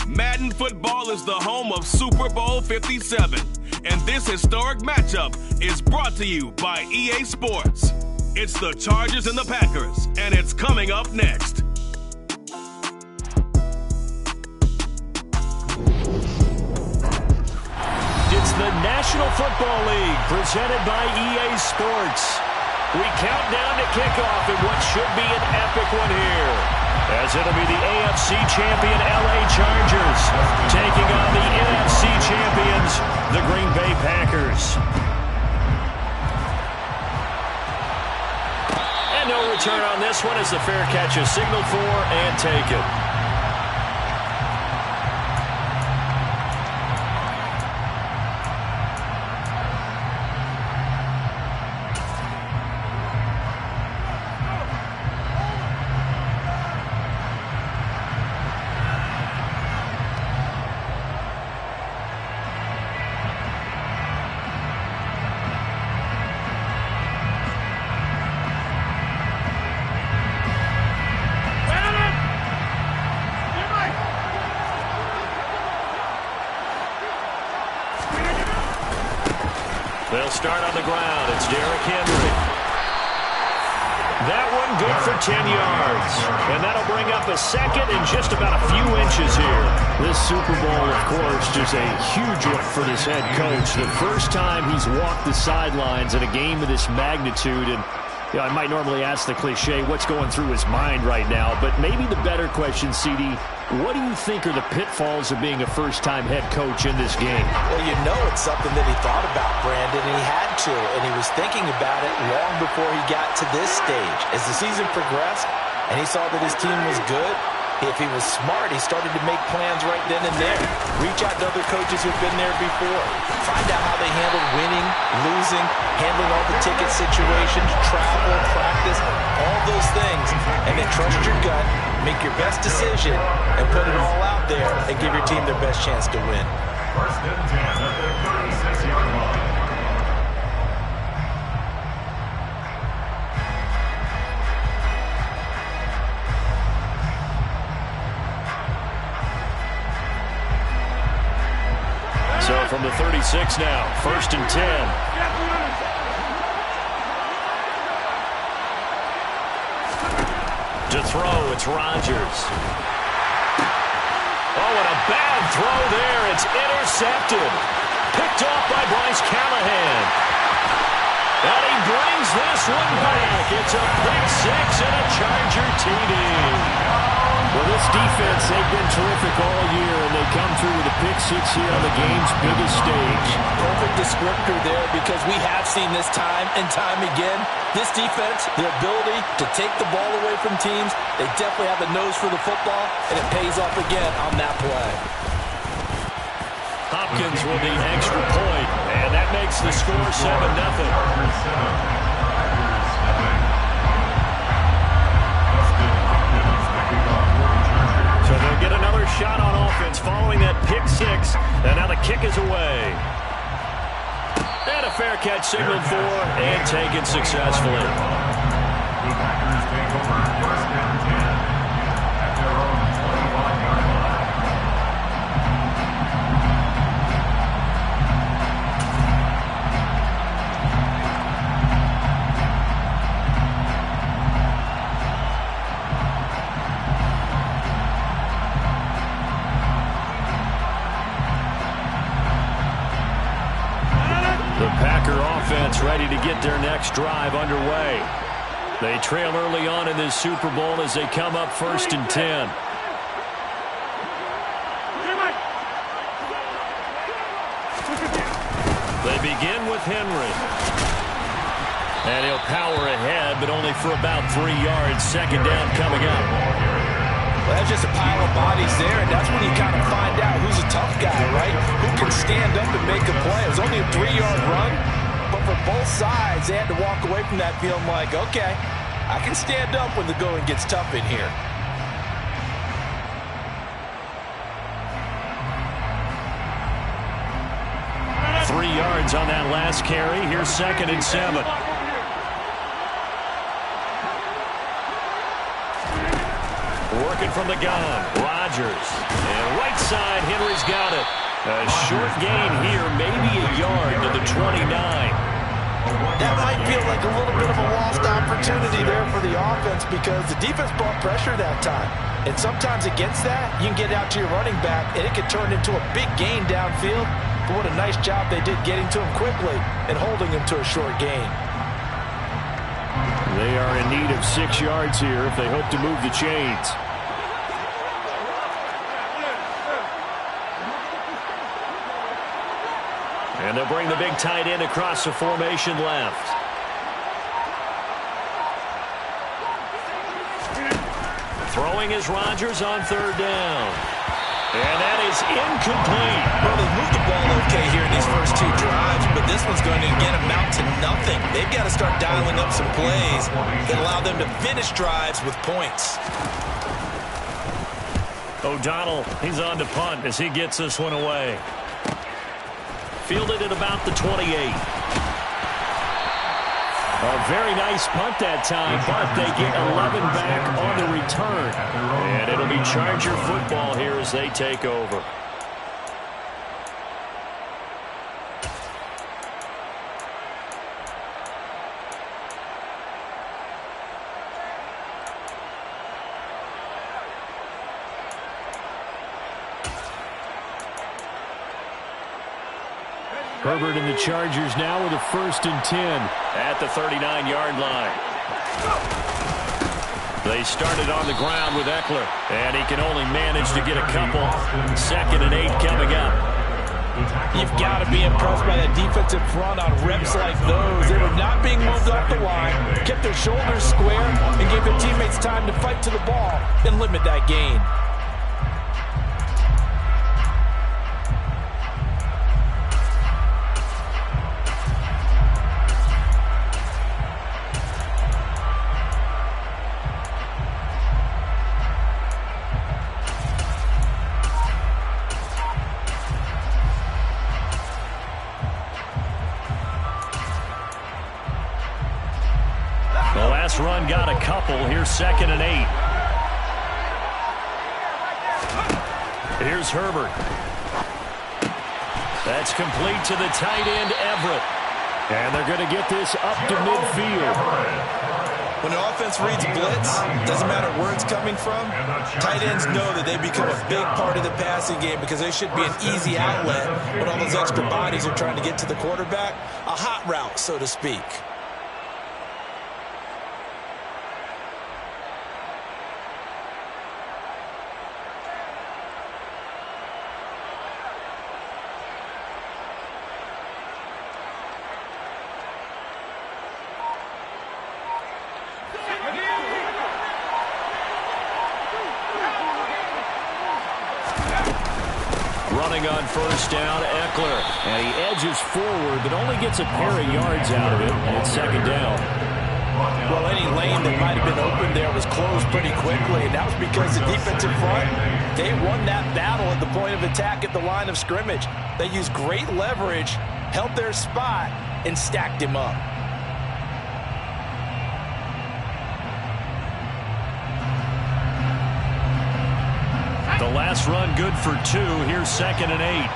Madden football is the home of Super Bowl 57, and this historic matchup is brought to you by EA Sports. It's the Chargers and the Packers, and it's coming up next. It's the National Football League presented by EA Sports. We count down to kickoff in what should be an epic one here, as it'll be the AFC champion LA Chargers taking on the NFC champions, the Green Bay Packers. And no return on this one as the fair catch is signaled for and taken. They'll start on the ground. It's Derrick Henry. That one good for 10 yards. And that'll bring up a second in just about a few inches here. This Super Bowl, of course, just a huge look for this head coach. The first time he's walked the sidelines in a game of this magnitude. And you know, I might normally ask the cliche, what's going through his mind right now? But maybe the better question, CD, what do you think are the pitfalls of being a first-time head coach in this game? Well, you know it's something that he thought about, Brandon, and he had to, and he was thinking about it long before he got to this stage. As the season progressed and he saw that his team was good, if he was smart, he started to make plans right then and there. Reach out to other coaches who've been there before. Find out how they handled winning, losing, handling all the ticket situations, travel, practice, all those things. And then trust your gut, make your best decision, and put it all out there and give your team their best chance to win. First and 10 at their 36-yard line. So from the 36 now, first and 10. To throw, it's Rodgers. Oh, and a bad throw there. It's intercepted. Picked off by Bryce Callahan. And he brings this one back. It's a pick six and a Charger TD. Well, this defense, they've been terrific all year, and they come through with a pick six here on the game's biggest stage. Perfect descriptor there, because we have seen this time and time again. This defense, their ability to take the ball away from teams, they definitely have a nose for the football, and it pays off again on that play. Hopkins will need extra point, and that makes the score 7-0. So they'll get another shot on offense following that pick six, and now the kick is away. And a fair catch signaled for and taken successfully. The Packers take over first and 10 at their own 25-yard line. The Packer offense ready to get their next drive underway. They trail early on in this Super Bowl as they come up first and 10. They begin with Henry. And he'll power ahead, but only for about 3 yards. Second down coming up. Well, that's just a pile of bodies there, and that's when you kind of find out who's a tough guy, right? Who can stand up and make a play. It was only a 3-yard run, but for both sides, they had to walk away from that feeling like, okay, I can stand up when the going gets tough in here. On that last carry. Here's second and 7. Working from the gun, Rodgers. And right side, Henry's got it. A short gain here, maybe a yard to the 29. That might feel like a little bit of a lost opportunity there for the offense because the defense brought pressure that time. And sometimes against that, you can get out to your running back, and it could turn into a big gain downfield. But what a nice job they did getting to him quickly and holding him to a short gain. They are in need of 6 yards here if they hope to move the chains. And they'll bring the big tight end across the formation left. Throwing is Rodgers on 3rd down. And that is incomplete. Well, they moved the ball okay here in these first 2 drives, but this one's going to, again, amount to nothing. They've got to start dialing up some plays that allow them to finish drives with points. O'Donnell, he's on to punt as he gets this one away. Fielded at about the 28. A very nice punt that time, but they get 11 back on the return. And it'll be Charger football here as they take over. Herbert and the Chargers now with a 1st and 10. At the 39-yard line. They started on the ground with Eckler, and he can only manage to get a couple. 2nd and 8 coming up. You've got to be impressed by that defensive front on reps like those. They were not being moved off the line, kept their shoulders square, and gave their teammates time to fight to the ball and limit that gain. Run got a couple. Here's 2nd and 8. Here's Herbert. That's complete to the tight end, Everett. And they're going to get this up to midfield. When an offense reads blitz, doesn't matter where it's coming from, tight ends know that they become a big part of the passing game because they should be an easy outlet when all those extra bodies are trying to get to the quarterback. A hot route, so to speak. Running on 1st down, Eckler. And he edges forward, but only gets a pair of yards out of it. And it's 2nd down. Well, any lane that might have been open there was closed pretty quickly, and that was because the defensive front, they won that battle at the point of attack at the line of scrimmage. They used great leverage, held their spot, and stacked him up. The last run good for 2. Here's 2nd and 8.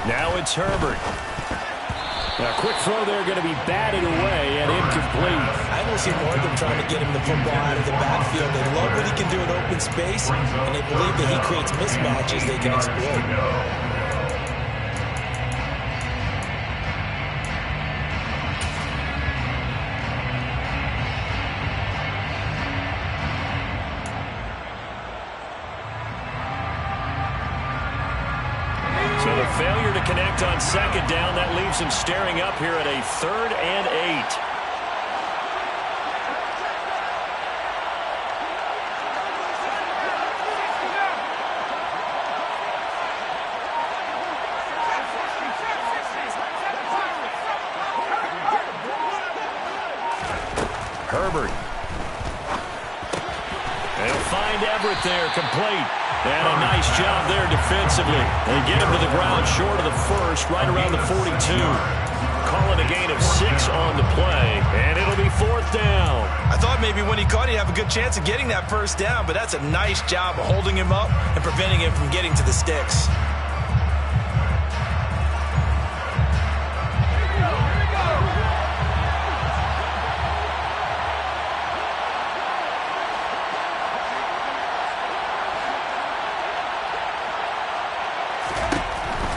Now it's Herbert. A quick throw there going to be batted away and incomplete. I don't see more of them trying to get him the football out of the backfield. They love what he can do in open space, and they believe that he creates mismatches they can exploit. So the failure to connect on 2nd down, that leaves him staring up here at a 3rd and 8. Herbert. They'll find Everett there, complete. And a nice job there defensively. They get him to the ground short of the first, right around the 42. Calling a gain of 6 on the play, and it'll be 4th down. I thought maybe when he caught, he'd have a good chance of getting that first down, but that's a nice job of holding him up and preventing him from getting to the sticks.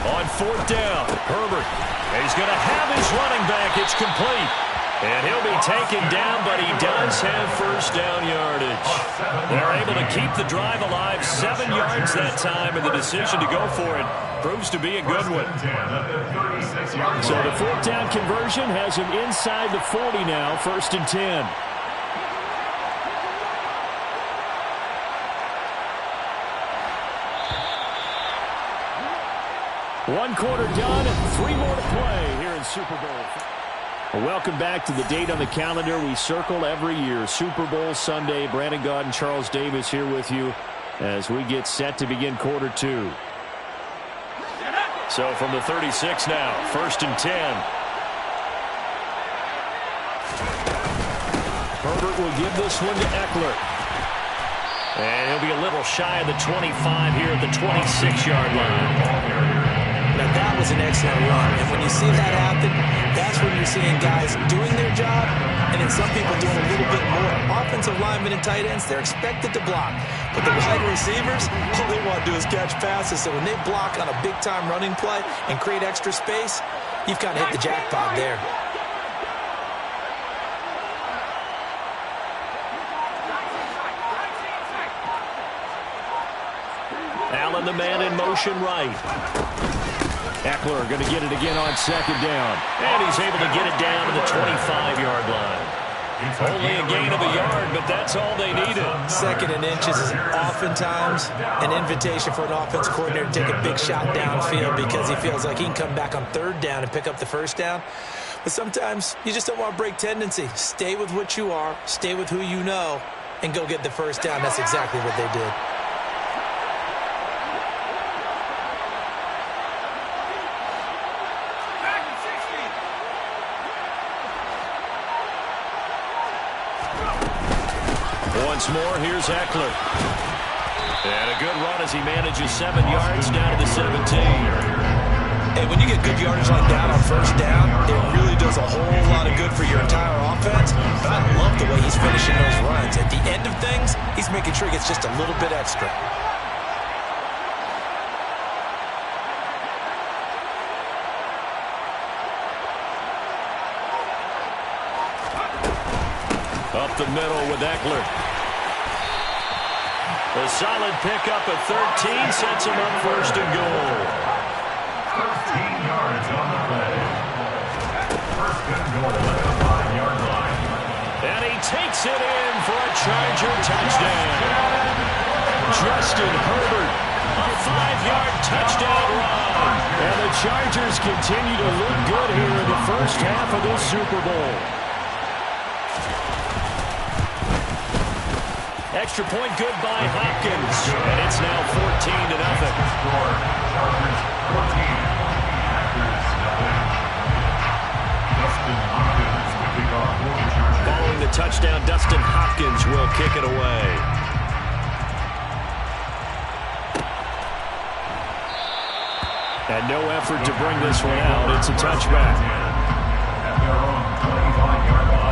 On 4th down, Herbert. He's going to have his running back. It's complete. And he'll be taken down, but he does have first down yardage. They're able to keep the drive alive. 7 yards that time, and the decision to go for it proves to be a good one. So the 4th down conversion has him inside the 40 now, 1st and 10. One quarter done and 3 more to play here in Super Bowl. Well, welcome back to the date on the calendar we circle every year. Super Bowl Sunday. Brandon Gaud and Charles Davis here with you as we get set to begin quarter 2. So from the 36 now, 1st and 10. Herbert will give this one to Eckler. And he'll be a little shy of the 25 here at the 26-yard line. Now, that was an excellent run, and when you see that happen, that's when you're seeing guys doing their job, and then some people doing a little bit more. Offensive linemen and tight ends, they're expected to block. But the wide receivers, all they want to do is catch passes. So when they block on a big-time running play and create extra space, you've kind of hit the jackpot there. Allen, the man in motion right. Eckler going to get it again on 2nd down. And he's able to get it down to the 25-yard line. Only a gain of a yard, but that's all they needed. 2nd and inches is oftentimes an invitation for an offense coordinator to take a big shot downfield because he feels like he can come back on 3rd down and pick up the 1st down. But sometimes you just don't want to break tendency. Stay with what you are, stay with who you know, and go get the 1st down. That's exactly what they did. Once more, here's Eckler. And a good run as he manages 7 yards down to the 17. And when you get good yardage like that on 1st down, it really does a whole lot of good for your entire offense. But I love the way he's finishing those runs. At the end of things, he's making sure he gets just a little bit extra. Up the middle with Eckler. A solid pickup at 13 sets him up 1st and goal. 13 yards on the play. 1st and goal at the 5-yard line. And he takes it in for a Charger touchdown. Justin Herbert, A 5-yard touchdown run. and the Chargers continue to look good here in the first half of this Super Bowl. Extra point good by Hopkins. And it's now 14-0. Score. Chargers 14. Packers nothing. Dustin Hopkins will kick off for the Chargers. Following the touchdown, Dustin Hopkins will kick it away. And no effort to bring this one out. It's a touchback. At their own 25-yard line.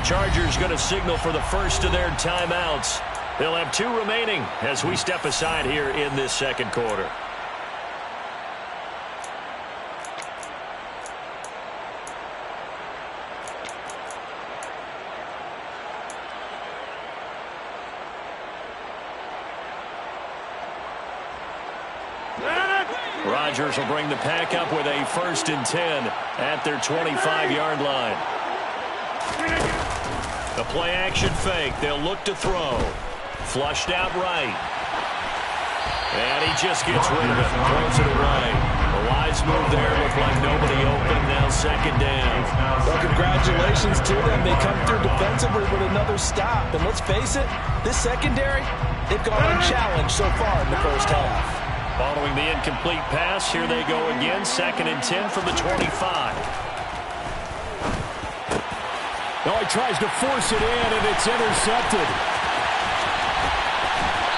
Chargers going to signal for the first of their timeouts. They'll have 2 remaining as we step aside here in this second quarter. Rodgers will bring the pack up with a 1st and 10 at their 25-yard line. The play-action fake. They'll look to throw. Flushed out right. And he just gets rid of it. Throws it away. A wise move there. Looked like nobody open. Now 2nd down. Well, congratulations to them. They come through defensively with another stop. And let's face it, this secondary, they've gone unchallenged so far in the first half. Following the incomplete pass, here they go again. 2nd and 10 from the 25. Oh, he tries to force it in, and it's intercepted.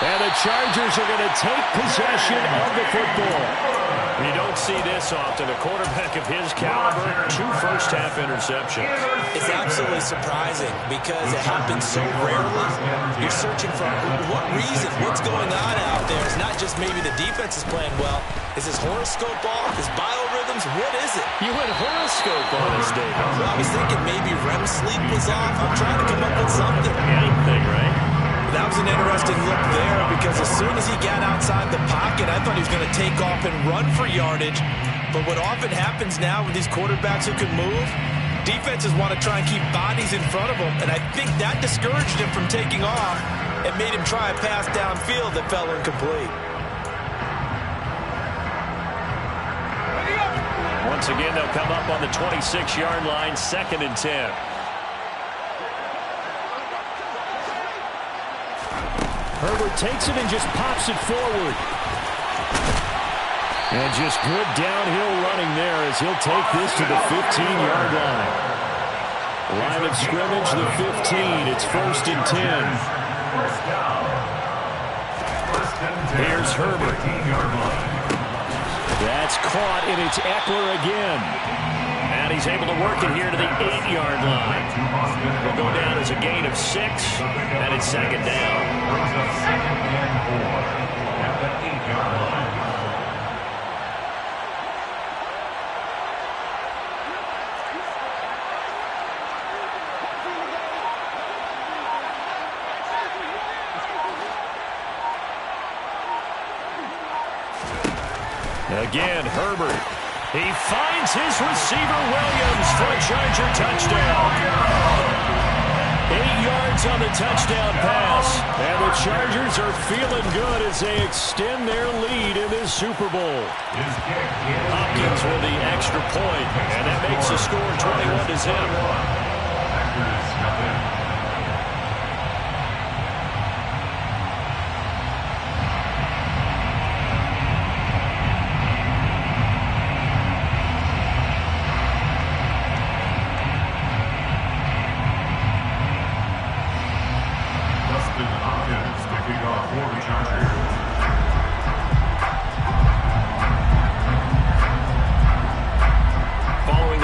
And the Chargers are going to take possession of the football. You don't see this often. A quarterback of his caliber, 2 first-half interceptions. It's absolutely surprising because it happens so rarely. You're searching for what reason, what's going on out there. It's not just maybe the defense is playing well. Is his horoscope off? His biorhythms? What is it? You went horoscope on us, David. Well, I was thinking maybe REM sleep was off. I'm trying to come up with something. Anything, right? That was an interesting look there because as soon as he got outside the pocket, I thought he was going to take off and run for yardage. But what often happens now with these quarterbacks who can move, defenses want to try and keep bodies in front of him, and I think that discouraged him from taking off and made him try a pass downfield that fell incomplete. Once again, they'll come up on the 26-yard line, 2nd and 10. Herbert takes it and just pops it forward. And just good downhill running there as he'll take this to the 15-yard line. Line of scrimmage, the 15. It's 1st and 10. Here's Herbert. That's caught, and it's Eckler again. And he's able to work it here to the 8-yard line. Will go down as a gain of 6, and it's 2nd down. 2nd and 4 at the 8-yard line. Again, Herbert. He finds his receiver, Williams, for a Charger touchdown. 8 yards on the touchdown pass. And the Chargers are feeling good as they extend their lead in this Super Bowl. Hopkins with the extra point, and that makes the score 21-0.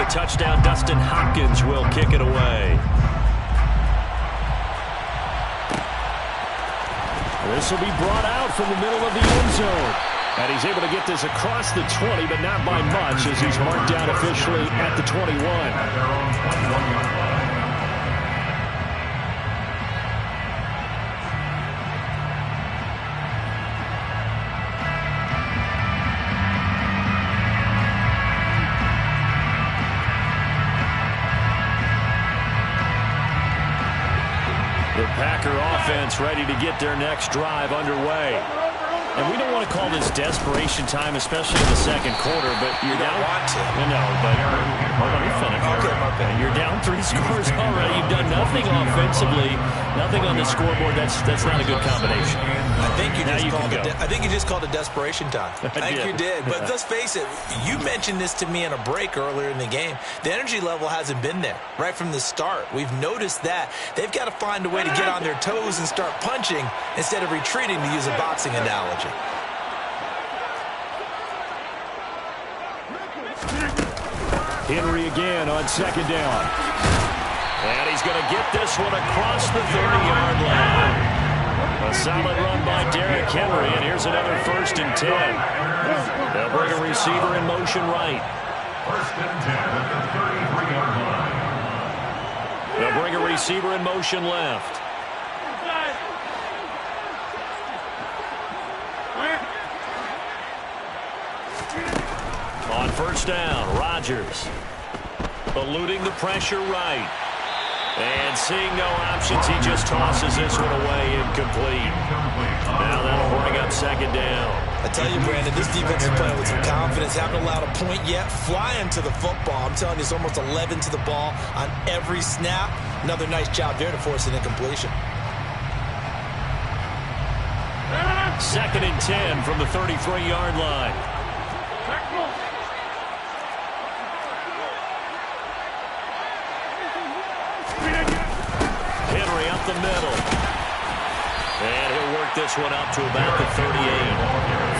Touchdown, Dustin Hopkins will kick it away. This will be brought out from the middle of the end zone. And he's able to get this across the 20, but not by much as he's marked down officially at the 21. The Packer offense ready to get their next drive underway. And we don't want to call this desperation time, especially in the second quarter, but you're down. Want to. No, but let me finish. Okay. You're down 3 scores already. You've done nothing offensively, nothing on the scoreboard. That's not a good combination. I think you just called it desperation time. I think did. you did. But let's face it, you mentioned this to me in a break earlier in the game. The energy level hasn't been there right from the start. We've noticed that. They've got to find a way to get on their toes and start punching instead of retreating, to use a boxing analogy. Henry again on 2nd down. And he's going to get this one across the 30-yard line. A solid run by Derrick Henry, and here's another 1st and 10. They'll bring a receiver in motion right. 1st and 10 at the 33-yard line. They'll bring a receiver in motion left. On 1st down, Rodgers eluding the pressure right. And seeing no options, he just tosses this one away, incomplete. Now that'll bring up 2nd down. I tell you, Brandon, this defense is playing with some confidence. Haven't allowed a point yet. Flying to the football. I'm telling you, it's almost 11 to the ball on every snap. Another nice job there to force an incompletion. 2nd and 10 from the 33-yard line. Henry up the middle. And he'll work this one up to about the 38.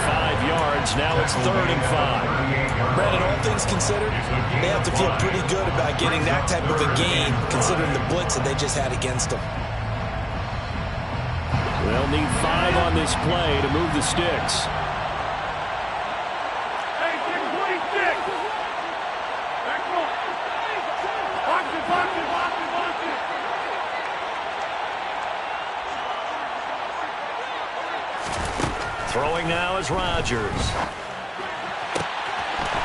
5 yards. Now it's 3rd and 5. Brandon, all things considered, they have to feel pretty good about getting that type of a gain, considering the blitz that they just had against them. They'll need 5 on this play to move the sticks. Throwing now is Rodgers.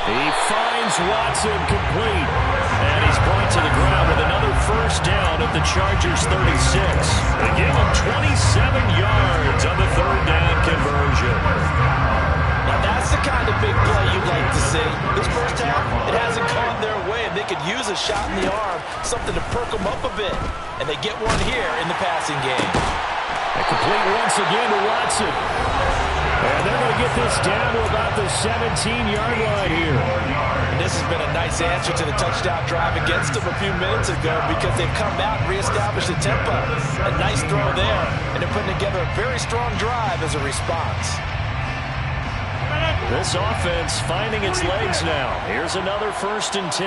He finds Watson complete. And he's brought to the ground with another 1st down at the Chargers' 36. They give him 27 yards on the 3rd down conversion. Now that's the kind of big play you'd like to see. This first half, it hasn't gone their way, and they could use a shot in the arm, something to perk them up a bit. And they get one here in the passing game. A complete once again to Watson. And they're going to get this down to about the 17-yard line here. And this has been a nice answer to the touchdown drive against them a few minutes ago because they've come out and reestablished the tempo. A nice throw there, and they're putting together a very strong drive as a response. This offense finding its legs now. Here's another 1st and 10.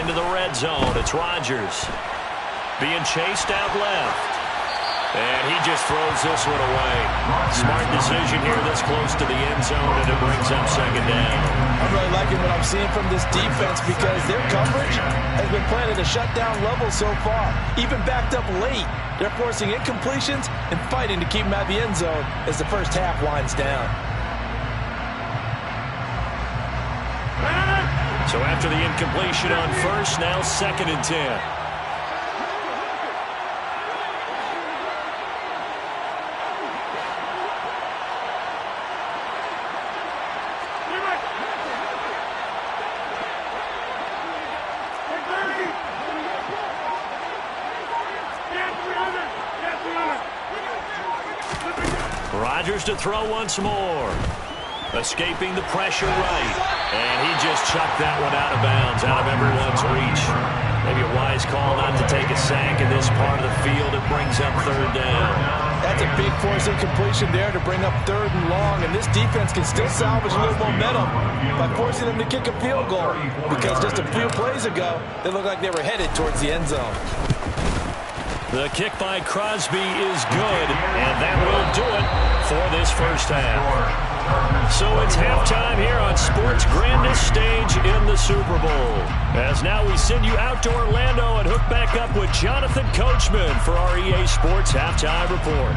Into the red zone. It's Rodgers. Being chased out left. And he just throws this one away. Smart decision here this close to the end zone, and it brings up 2nd down. I'm really liking what I'm seeing from this defense because their coverage has been playing at a shutdown level so far. Even backed up late, they're forcing incompletions and fighting to keep them out of the end zone as the first half winds down. So after the incompletion on 1st, now 2nd and 10. Rodgers to throw once more. Escaping the pressure right. And he just chucked that one out of bounds, out of everyone's reach. Maybe a wise call not to take a sack in this part of the field. It brings up 3rd down. That's a big force incompletion there to bring up 3rd and long. And this defense can still salvage a little momentum by forcing them to kick a field goal. Because just a few plays ago, they looked like they were headed towards the end zone. The kick by Crosby is good, and that will do it for this first half. So it's halftime here on sports' grandest stage in the Super Bowl. As now we send you out to Orlando and hook back up with Jonathan Coachman for our EA Sports Halftime Report.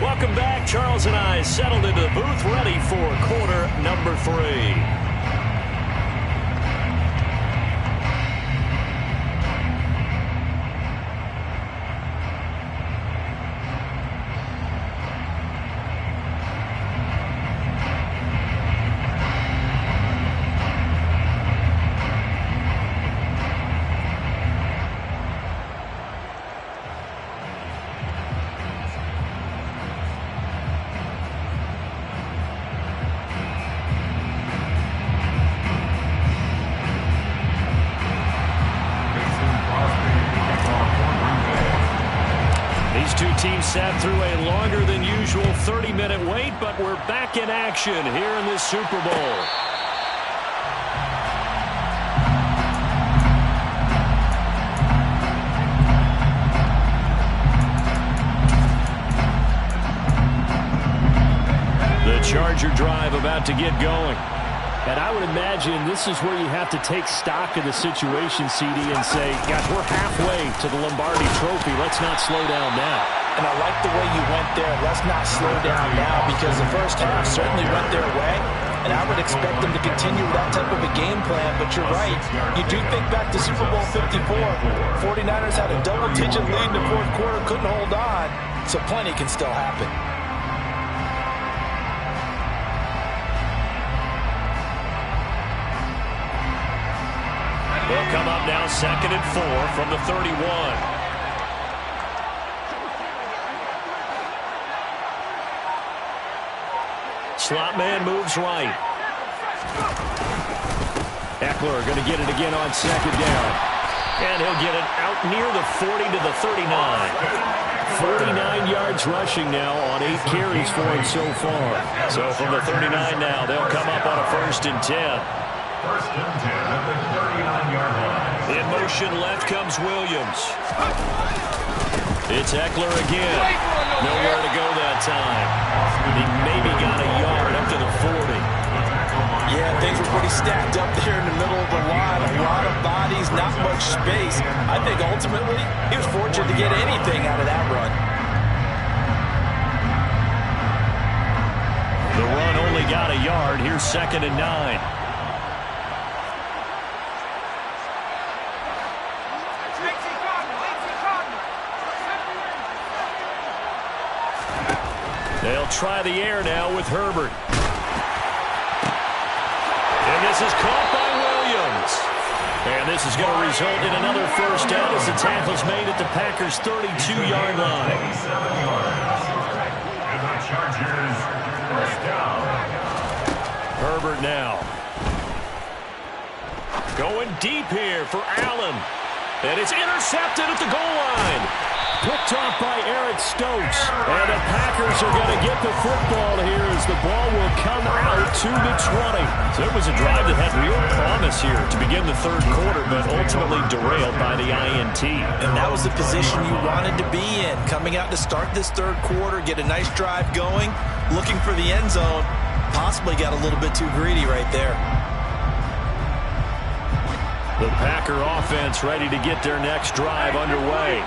Welcome back. Charles and I settled into the booth ready for quarter number 3. sat through a longer than usual 30-minute wait, but we're back in action here in this Super Bowl. The Charger drive about to get going. And I would imagine this is where you have to take stock of the situation, CD, and say, gosh, we're halfway to the Lombardi Trophy. Let's not slow down now. And I like the way you went there. Let's not slow down now, because the first half certainly went their way. And I would expect them to continue that type of a game plan. But you're right. You do think back to Super Bowl 54. 49ers had a double-digit lead in the fourth quarter, couldn't hold on. So plenty can still happen. They'll come up now 2nd and 4 from the 31. Slot man moves right. Eckler going to get it again on 2nd down. And he'll get it out near the 40 to the 39. 49 yards rushing now on 8 carries for him so far. So from the 39 now, they'll come up on a 1st and 10. 1st and 10 at the 39-yard line. In motion left comes Williams. It's Eckler again. Nowhere to go that time. He maybe got a yard up to the 40. Yeah, things were pretty stacked up there in the middle of the line. A lot of bodies, not much space. I think ultimately he was fortunate to get anything out of that run. The run only got a yard. Here's 2nd and 9. They'll try the air now with Herbert. And this is caught by Williams. And this is going to result in another 1st down as the tackle's made at the Packers' 32-yard line. 27 yards. And the Chargers 1st down. Herbert now. Going deep here for Allen. And it's intercepted at the goal line. Picked off by Eric Stokes. And the Packers are going to get the football here as the ball will come out to the 20. So it was a drive that had real promise here to begin the 3rd quarter, but ultimately derailed by the INT. And that was the position you wanted to be in. Coming out to start this 3rd quarter, get a nice drive going, looking for the end zone. Possibly got a little bit too greedy right there. The Packer offense ready to get their next drive underway.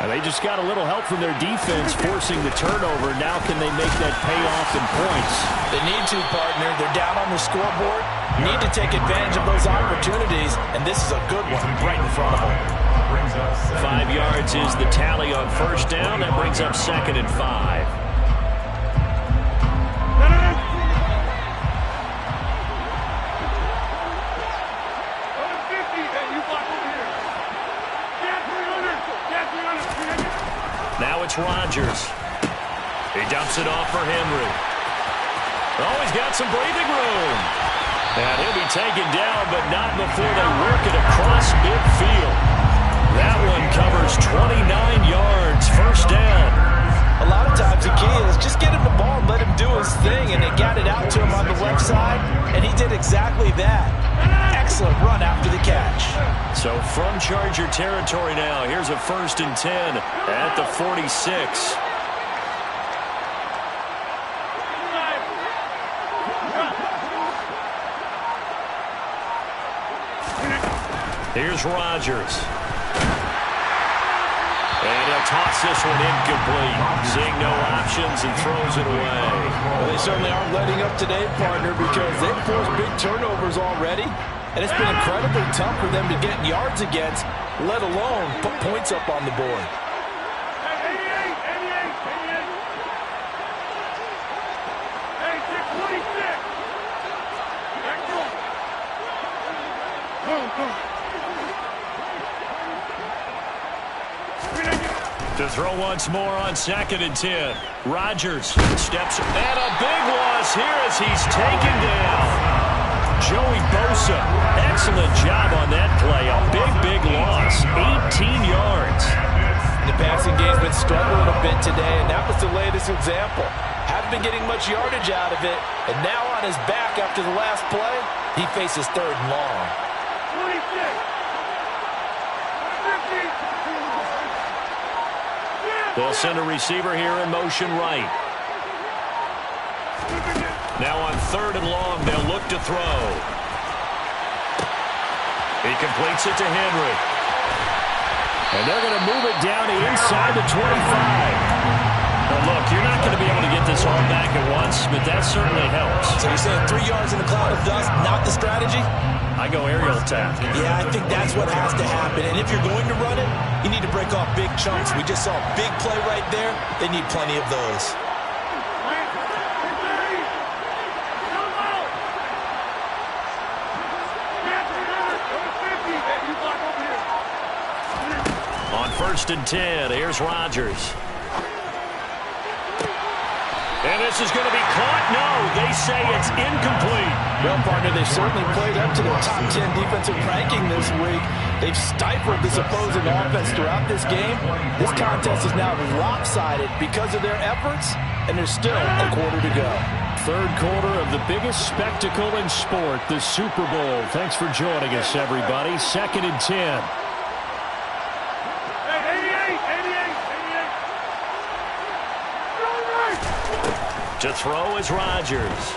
And they just got a little help from their defense forcing the turnover. Now can they make that payoff in points? They need to, partner. They're down on the scoreboard. Need to take advantage of those opportunities. And this is a good one right in front of them. 5 yards is the tally on 1st down. That brings up 2nd and 5. Now it's Rodgers. He dumps it off for Henry. Oh, he's got some breathing room. And he'll be taken down, but not before they work it across midfield. That one covers 29 yards. 1st down. A lot of times the key is just get him the ball and let him do his thing, and they got it out to him on the left side, and he did exactly that. Excellent run after the catch. So from Charger territory now, here's a 1st and 10 at the 46. Here's Rodgers. And he'll toss this one incomplete. Seeing no options and throws it away. Well, they certainly aren't letting up today, partner, because they've forced big turnovers already. And it's been incredibly tough for them to get yards against, let alone put points up on the board. To throw once more on 2nd and 10. Rodgers steps and a big loss here as he's taken down. Joey Bosa, excellent job on that play. A big loss, 18 yards. The passing game's been struggling a bit today, and that was the latest example. Haven't been getting much yardage out of it, and now on his back after the last play, he faces 3rd and long. They'll send a receiver here in motion right. Now on 3rd and long, they'll look to throw. He completes it to Henry. And they're going to move it down to inside the 25. Now look, you're not going to be able to get this all back at once, but that certainly helps. So you're saying 3 yards in a cloud of dust, not the strategy? I go aerial attack. Yeah, I think that's what has to happen. And if you're going to run it, you need to break off big chunks. We just saw a big play right there. They need plenty of those. On 1st and 10, here's Rodgers. And this is going to be caught. No, they say it's incomplete. Well, partner, they've certainly played up to their top 10 defensive ranking this week. They've stifled this opposing offense throughout this game. This contest is now lopsided because of their efforts, and there's still a quarter to go. 3rd quarter of the biggest spectacle in sport, the Super Bowl. Thanks for joining us, everybody. 2nd and 10. To throw is Rodgers.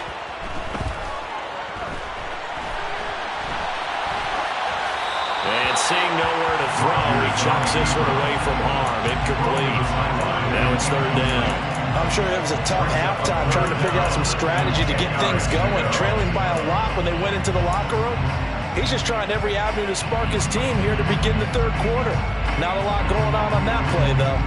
And seeing nowhere to throw, he chucks this one away from harm. Incomplete. Now it's 3rd down. I'm sure it was a tough halftime trying to figure out some strategy to get things going. Trailing by a lot when they went into the locker room. He's just trying every avenue to spark his team here to begin the 3rd quarter. Not a lot going on that play, though.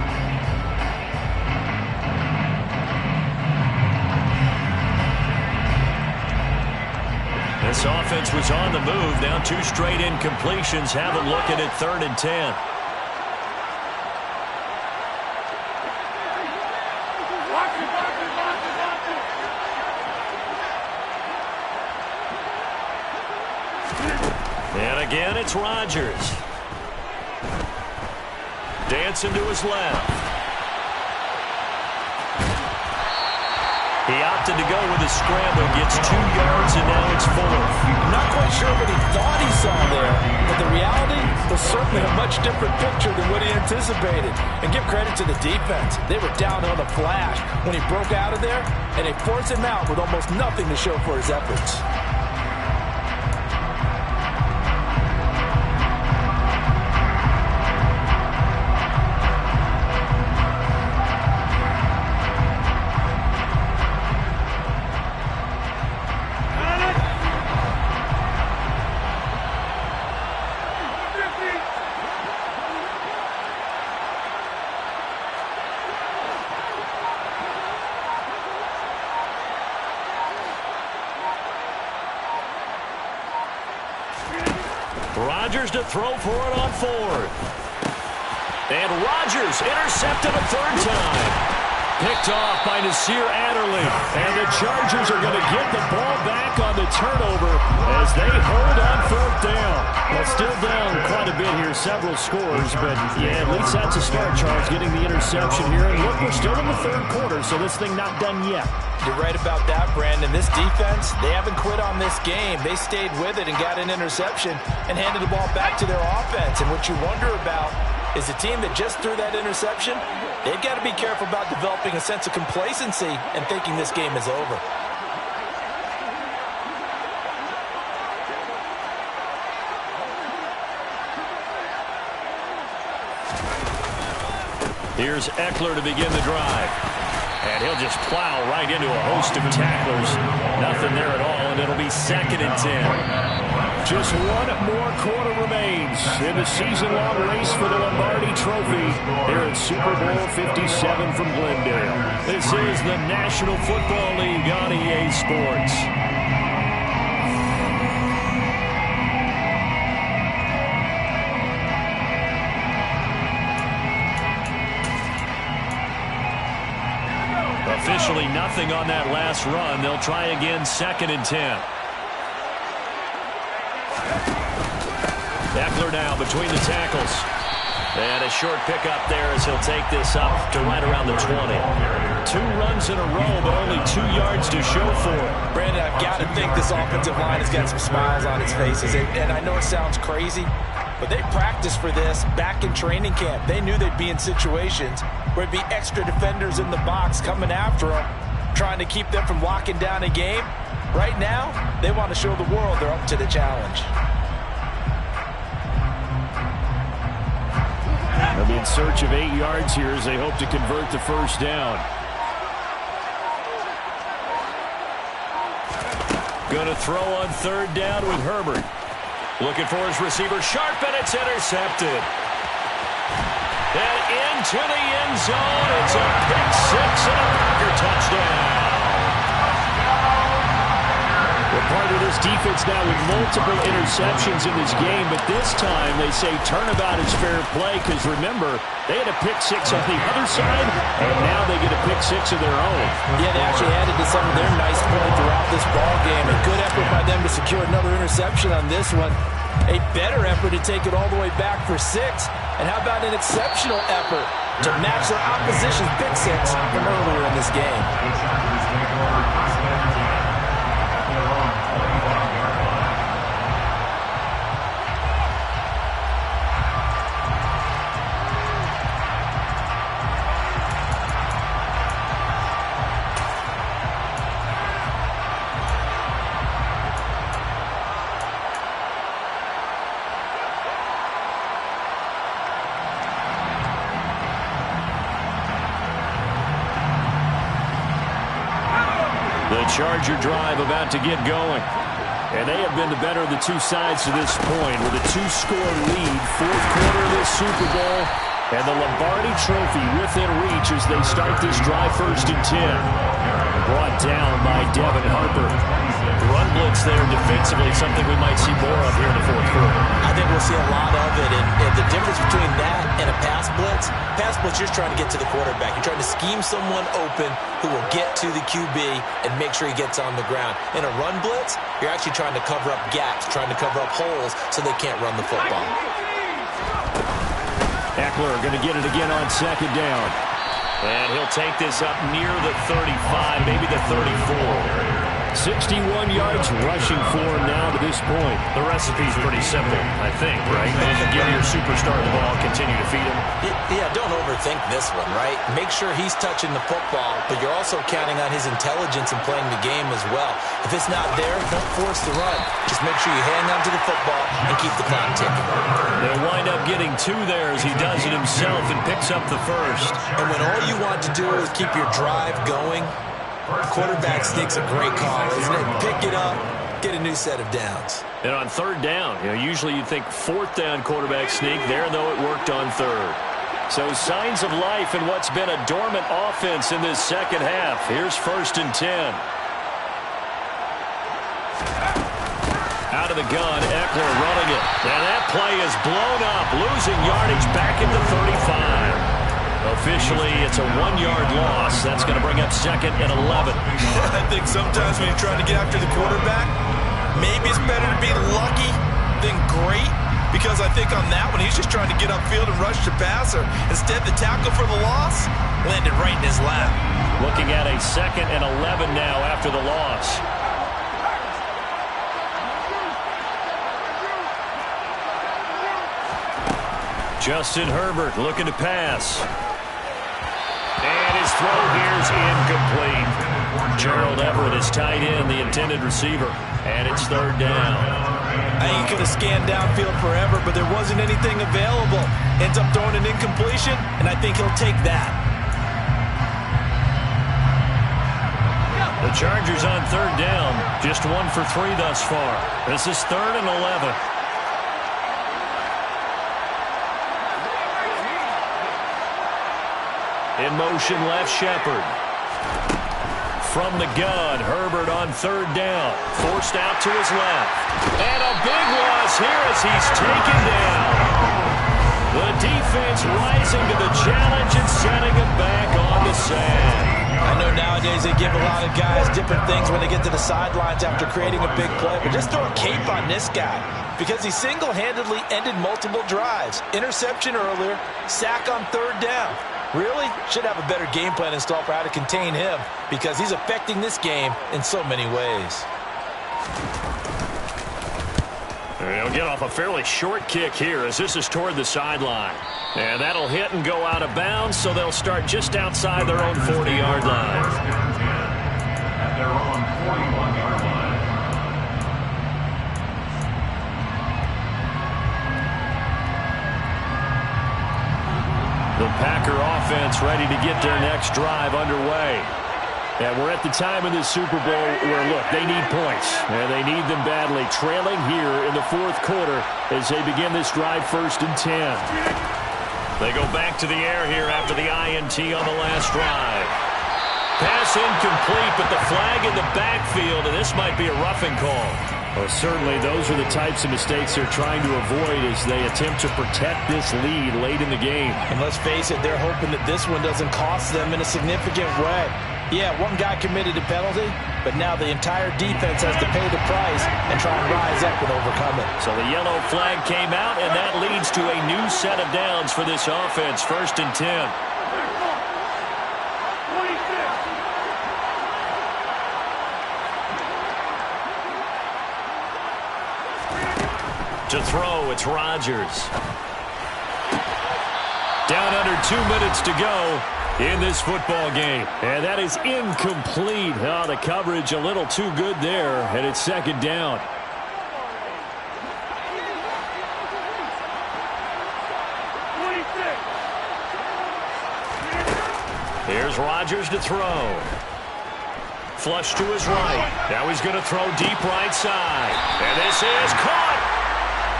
This offense was on the move. Now 2 straight incompletions. Have a look at it, 3rd and 10. And again, it's Rodgers. Dancing to his left. He opted to go with a scramble, gets 2 yards, and now it's 4. I'm not quite sure what he thought he saw there, but the reality was certainly a much different picture than what he anticipated. And give credit to the defense. They were down on the flash when he broke out of there, and they forced him out with almost nothing to show for his efforts. Rodgers to throw for it on 4th. And Rodgers intercepted a 3rd time. Picked off by Nasir Adderley. And the Chargers are going to get the ball back on the turnover as they hold on 4th down. Well, still down quite a bit here, several scores. But, yeah, at least that's a start, Charles, getting the interception here. And look, we're still in the 3rd quarter, so this thing not done yet. You're right about that, Brandon. This defense, they haven't quit on this game. They stayed with it and got an interception and handed the ball back to their offense. And what you wonder about is the team that just threw that interception, they've got to be careful about developing a sense of complacency and thinking this game is over. Here's Eckler to begin the drive. And he'll just plow right into a host of tacklers. Nothing there at all, and it'll be 2nd and 10. Just 1 more quarter remains in the season-long race for the Lombardi Trophy here at Super Bowl 57 from Glendale. This is the National Football League on EA Sports. Officially nothing on that last run. They'll try again, 2nd and 10. Eckler now between the tackles. And a short pickup there as he'll take this up to right around the 20. 2 runs in a row, but only 2 yards to show for it. Brandon, I've got to think this offensive line has got some smiles on its faces. And I know it sounds crazy, but they practiced for this back in training camp. They knew they'd be in situations where it'd be extra defenders in the box coming after them, trying to keep them from locking down a game. Right now, they want to show the world they're up to the challenge. They'll be in search of 8 yards here as they hope to convert the first down. Going to throw on 3rd down with Herbert. Looking for his receiver, sharp, and it's intercepted. And into the end zone. It's a pick 6 and a Packer touchdown. We're part of this defense now with multiple interceptions in this game, but this time they say turnabout is fair play because, remember, they had a pick 6 on the other side, and now they get a pick 6 of their own. Yeah, they actually added to some of their nice play throughout this ball game. A good effort by them to secure another interception on this one. A better effort to take it all the way back for 6. And how about an exceptional effort to match their opposition's pick 6 from earlier in this game? The Charger drive about to get going. And they have been the better of the 2 sides to this point with a 2-score lead, 4th quarter of this Super Bowl, and the Lombardi Trophy within reach as they start this drive 1st and 10. Brought down by Devin Harper. Run blitz there defensively, something we might see more of here in the 4th quarter. I think we'll see a lot of it, and the difference between that and a pass blitz, you're just trying to get to the quarterback. You're trying to scheme someone open who will get to the QB and make sure he gets on the ground. In a run blitz, you're actually trying to cover up gaps, trying to cover up holes so they can't run the football. Eckler going to get it again on 2nd down. And he'll take this up near the 35, maybe the 34. 61 yards rushing for him now to this point. The recipe's pretty simple, I think, right? Give your superstar the ball, continue to feed him. Yeah, don't overthink this one, right? Make sure he's touching the football, but you're also counting on his intelligence in playing the game as well. If it's not there, don't force the run. Just make sure you hang on to the football and keep the clock ticking. They'll wind up getting 2 there as he does it himself and picks up the first. And when all you want to do is keep your drive going, quarterback sneak's a great call, isn't it? Pick it up, get a new set of downs. And on 3rd down, usually you'd think 4th down quarterback sneak. There, though, it worked on 3rd. So signs of life in what's been a dormant offense in this 2nd half. Here's 1st and 10. Out of the gun, Eckler running it. And that play is blown up, losing yardage back at the 35. Officially, it's a 1-yard loss. That's going to bring up 2nd and 11. I think sometimes when you're trying to get after the quarterback, maybe it's better to be lucky than great, because I think on that one, he's just trying to get upfield and rush the passer. Instead, the tackle for the loss landed right in his lap. Looking at a 2nd and 11 now after the loss. Justin Herbert looking to pass. And his throw here's incomplete. Gerald Everett is tight end, the intended receiver. And it's 3rd down. I think he could have scanned downfield forever, but there wasn't anything available. Ends up throwing an incompletion, and I think he'll take that. The Chargers on 3rd down. Just 1 for 3 thus far. This is 3rd and 11. In motion, left Shepard. From the gun, Herbert on 3rd down. Forced out to his left. And a big loss here as he's taken down. The defense rising to the challenge and setting him back on the sand. I know nowadays they give a lot of guys different things when they get to the sidelines after creating a big play, but just throw a cape on this guy because he single-handedly ended multiple drives. Interception earlier, sack on third down. Really should have a better game plan installed for how to contain him because he's affecting this game in so many ways. They'll get off a fairly short kick here as this is toward the sideline. And that'll hit and go out of bounds, so they'll start just outside their own 40-yard line. At their own 41-yard line. The Packer offense ready to get their next drive underway. And we're at the time in the Super Bowl where, look, they need points. And they need them badly, trailing here in the fourth quarter as they begin this drive 1st and 10. They go back to the air here after the INT on the last drive. Pass incomplete, but the flag in the backfield, and this might be a roughing call. Well, certainly those are the types of mistakes they're trying to avoid as they attempt to protect this lead late in the game. And let's face it, they're hoping that this one doesn't cost them in a significant way. Yeah, one guy committed a penalty, but now the entire defense has to pay the price and try and rise up and overcome it. So the yellow flag came out, and that leads to a new set of downs for this offense, 1st and 10. To throw, it's Rodgers. Down under 2 minutes to go in this football game. And that is incomplete. Oh, the coverage a little too good there, and it's 2nd down. Here's Rodgers to throw. Flush to his right. Now he's going to throw deep right side. And this is caught.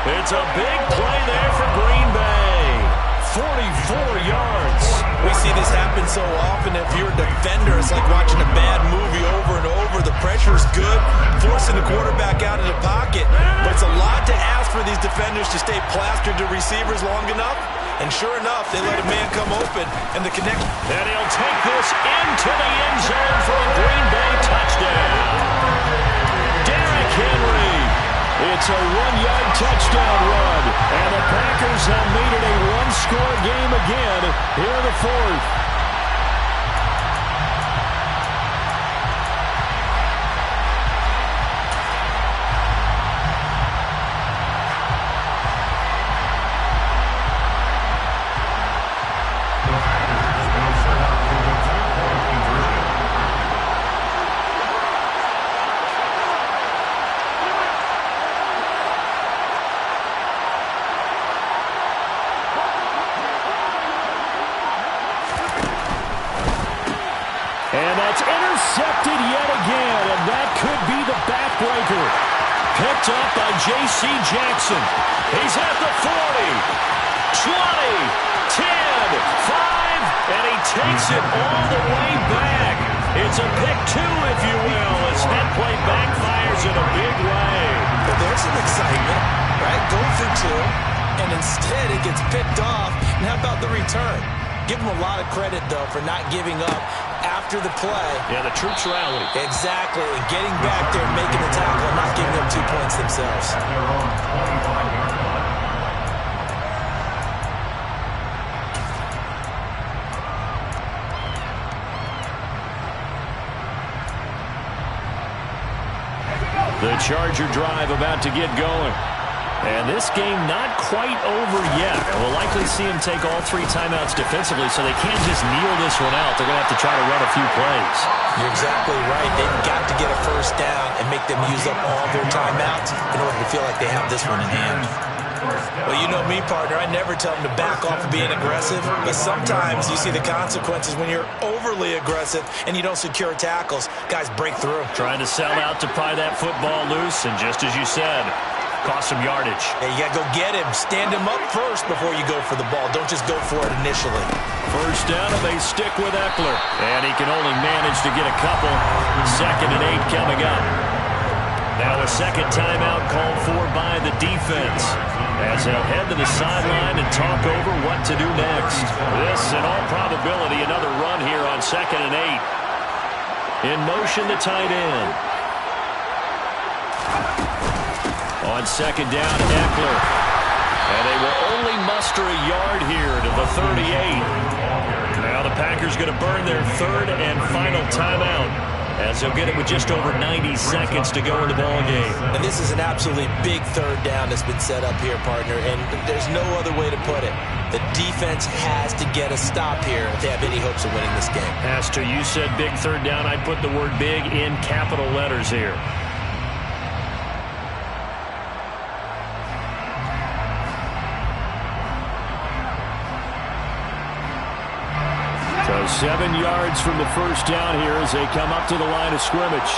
It's a big play there for Green Bay. 44 yards. We see this happen so often. If you're a defender, it's like watching a bad movie over and over. The pressure's good, forcing the quarterback out of the pocket. But it's a lot to ask for these defenders to stay plastered to receivers long enough. And sure enough, they let a man come open, and the connection. And he'll take this into the end zone for a Green Bay touchdown. Derrick Henry. It's a 1-yard touchdown run. And the Packers have made it a one-score game again here in the fourth. Intercepted yet again, and that could be the backbreaker. Picked up by J.C. Jackson. He's at the 40, 20, 10, 5, and he takes it all the way back. It's a pick 2, if you will, as that play backfires in a big way. But there's some excitement, right? Go for 2, and instead it gets picked off. And how about the return? Give him a lot of credit, though, for not giving up after the play. Yeah, the troops rallied. Exactly, and getting back there and making the tackle and not giving up 2 points themselves. The Charger drive about to get going. And this game not quite over yet. We'll likely see him take all 3 timeouts defensively, so they can't just kneel this one out. They're going to have to try to run a few plays. You're exactly right. They've got to get a first down and make them use up all their timeouts in order to feel like they have this one in hand. Well, you know me, partner. I never tell them to back off of being aggressive, but sometimes you see the consequences when you're overly aggressive and you don't secure tackles. Guys break through. Trying to sell out to pry that football loose, and just as you said, cost some yardage. Yeah, you got to go get him. Stand him up first before you go for the ball. Don't just go for it initially. First down, and they stick with Eckler. And he can only manage to get a couple. 2nd and 8 coming up. Now a second timeout called for by the defense, as they'll head to the sideline and talk over what to do next. This, in all probability, another run here on 2nd and 8. In motion, the tight end. On second down, Eckler. And they will only muster a yard here to the 38. Now the Packers going to burn their third and final timeout, as they'll get it with just over 90 seconds to go in the ballgame. And this is an absolutely big third down that's been set up here, partner, and there's no other way to put it. The defense has to get a stop here if they have any hopes of winning this game. Pastor, you said big third down. I'd put the word big in capital letters here. So 7 yards from the first down here as they come up to the line of scrimmage.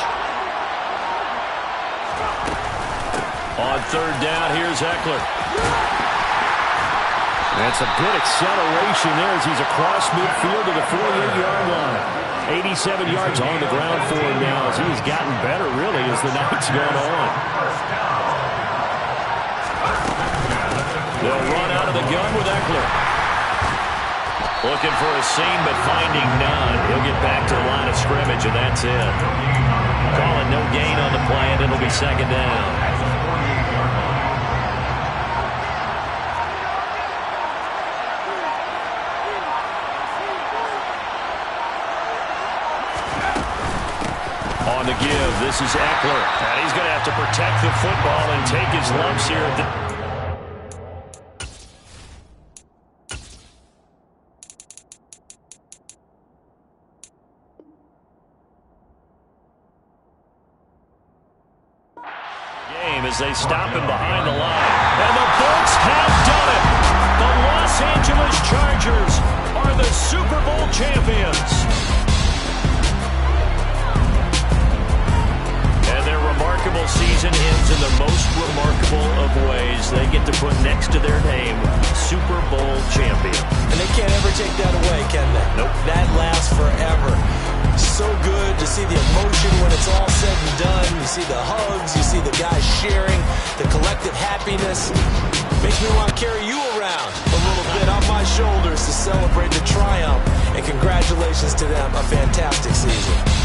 On third down, here's Eckler. That's a good acceleration there as he's across midfield to the 48-yard line. 87 yards on the ground for him now as he's gotten better, really, as the night's gone on. They'll run out of the gun with Eckler. Looking for a seam, but finding none. He'll get back to the line of scrimmage, and that's it. Calling no gain on the play, and it'll be second down. On the give, this is Eckler. And he's going to have to protect the football and take his lumps here at the... as they stop him behind the line. And the Bolts have done it. The Los Angeles Chargers are the Super Bowl champions. And their remarkable season ends in the most remarkable of ways. They get to put next to their name, Super Bowl champion. And they can't ever take that away, can they? Nope. That lasts forever. So good to see the emotion when it's all said and done. You see the hugs, you see the guys sharing, the collective happiness. Makes me want to carry you around a little bit on my shoulders to celebrate the triumph. And congratulations to them, a fantastic season.